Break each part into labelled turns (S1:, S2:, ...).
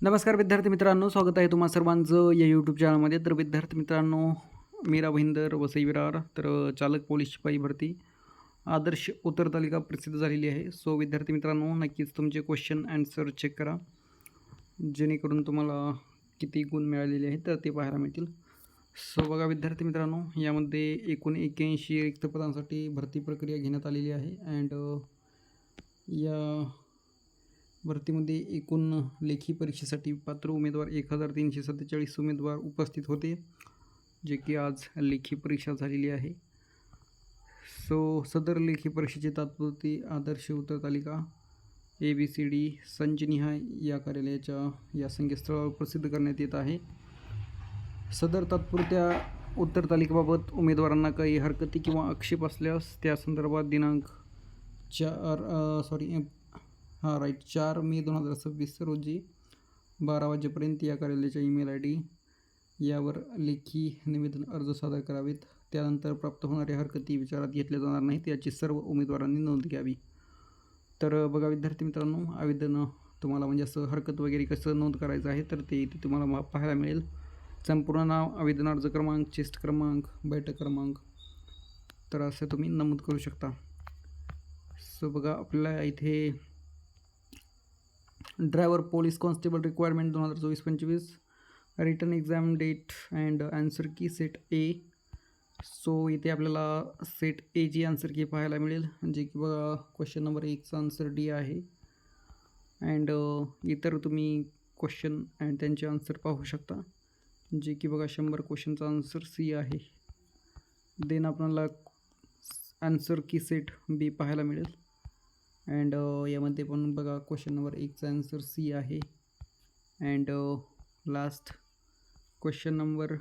S1: नमस्कार विद्यार्थी मित्रांनो, स्वागत आहे तुम्हा सर्वांचं या यूट्यूब चॅनलमध्ये. तर विद्यार्थी मित्रांनो, मीरा भाईंदर वसई विरार तर चालक पोलीस शिपाई भरती आदर्श उत्तर तालिका प्रसिद्ध झालेली आहे. सो विद्यार्थी मित्रांनो, नक्कीच तुमचे क्वेश्चन आन्सर चेक करा, जेणेकरून तुम्हाला किती गुण मिळालेले आहेत तर ते पाहायला मिळतील. सो बघा विद्यार्थी मित्रांनो, यामध्ये एकूण 81 रिक्त पदांसाठी भरती प्रक्रिया घेण्यात आलेली आहे. अँड या भरतीमध्ये एकूण लेखी परीक्षेसाठी पात्र उमेदवार 1347 उमेदवार उपस्थित होते, जे की आज लेखी परीक्षा झालेली आहे. सो सदर लेखी परीक्षेची तात्पुरती आदर्श उत्तर तालिका ABCD संचनिहाय या कार्यालयाच्या या संकेतस्थळावर प्रसिद्ध करण्यात येत आहे. सदर तात्पुरत्या उत्तर तालिकेबाबत उमेदवारांना काही हरकती किंवा आक्षेप असल्यास त्या संदर्भात दिनांक 4 मे 2026 रोजी 12 वाजेपर्यंत या कार्यालयाच्या ईमेल ID यावर लेखी निवेदन अर्ज सादर करावेत. त्यानंतर प्राप्त होणाऱ्या हरकती विचारात घेतल्या जाणार नाहीत, याची सर्व उमेदवारांनी नोंद घ्यावी. तर बघा विद्यार्थी मित्रांनो, आवेदन तुम्हाला म्हणजे असं हरकत वगैरे कसं नोंद करायचं आहे तर ते इथे तुम्हाला पाहायला मिळेल. संपूर्ण नाव, आवेदन अर्ज क्रमांक, चेस्ट क्रमांक, बैठक क्रमांक, तर असं तुम्ही नमूद करू शकता. सो बघा, आपल्याला इथे driver police constable requirement 2024-25 written exam date and answer key set A. So इथे आपल्याला सेट A ची आन्सर की पाहायला मिळेल, जे की बघा क्वेश्चन नंबर 1चा आन्सर D आहे. अँड इतर तुम्ही क्वेश्चन अँड त्यांचे आन्सर पाहू शकता, जे की बघा 100 क्वेश्चनचा आन्सर C आहे. देन आपल्याला आन्सर की सेट B पाहायला मिळेल. अँड यामध्ये पण बघा क्वेश्चन नंबर 1चा आन्सर C आहे. And last question number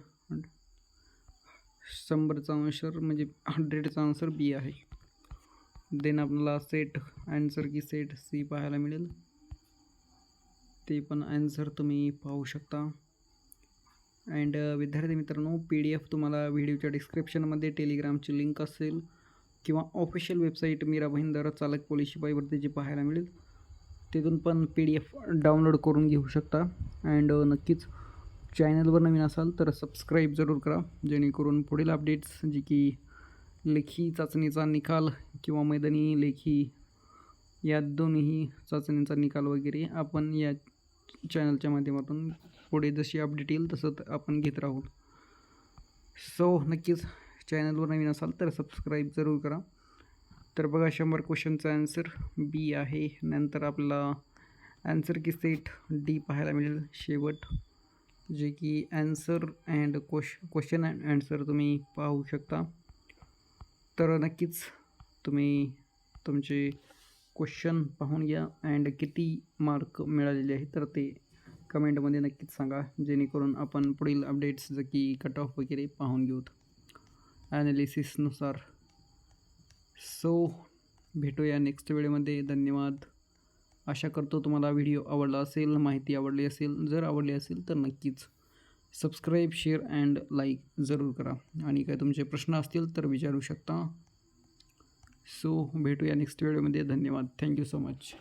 S1: 100चा answer म्हणजे 100चा आन्सर B आहे. देन आपल्याला set answer key set C पाहायला मिळेल, ते पण आन्सर तुम्ही पाहू शकता. अँड विद्यार्थी मित्रांनो, PDF तुम्हाला व्हिडिओच्या डिस्क्रिप्शनमध्ये टेलिग्रामची लिंक असेल किंवा ऑफिशियल वेबसाईट मीरा भाईंदर चालक पोलीस शिपाई भरतीची पाहायला मिळेल. तिथून पण PDF डाउनलोड करून घेऊ शकता. अँड नक्कीच चॅनलवर नवीन असाल तर सबस्क्राईब जरूर करा, जेणेकरून पुढील अपडेट्स जी की लेखी चाचणीचा निकाल किंवा मैदानी लेखी या दोन्ही चाचणींचा निकाल वगैरे आपण या चॅनलच्या माध्यमातून पुढे जशी अपडेट येईल तसं आपण घेत राहू. सो नक्कीच चॅनलवर नवीन असाल तर सबस्क्राईब जरूर करा. तर बघा 100 क्वेश्चनचा आन्सर B आहे. नंतर आपल्याला आन्सर की सेट D पाहायला मिळेल शेवट, जे की answer and question and answer तुम्ही पाहू शकता. तर नक्कीच तुम्ही तुमचे क्वेश्चन पाहून घ्या अँड किती मार्क मिळालेले आहे तर ते कमेंटमध्ये नक्कीच सांगा, जेणेकरून आपण पुढील अपडेट्स जसे की कट ऑफ वगैरे पाहून घेऊत ॲनालिसिसनुसार. सो भेटूया नेक्स्ट व्हिडिओमध्ये. धन्यवाद. आशा करतो तुम्हाला व्हिडिओ आवडला असेल, माहिती आवडली असेल. जर आवडली असेल तर नक्कीच सबस्क्राईब, शेअर अँड लाईक जरूर करा. आणि काय तुमचे प्रश्न असतील तर विचारू शकता. सो भेटूया नेक्स्ट व्हिडिओमध्ये. धन्यवाद. Thank you so much.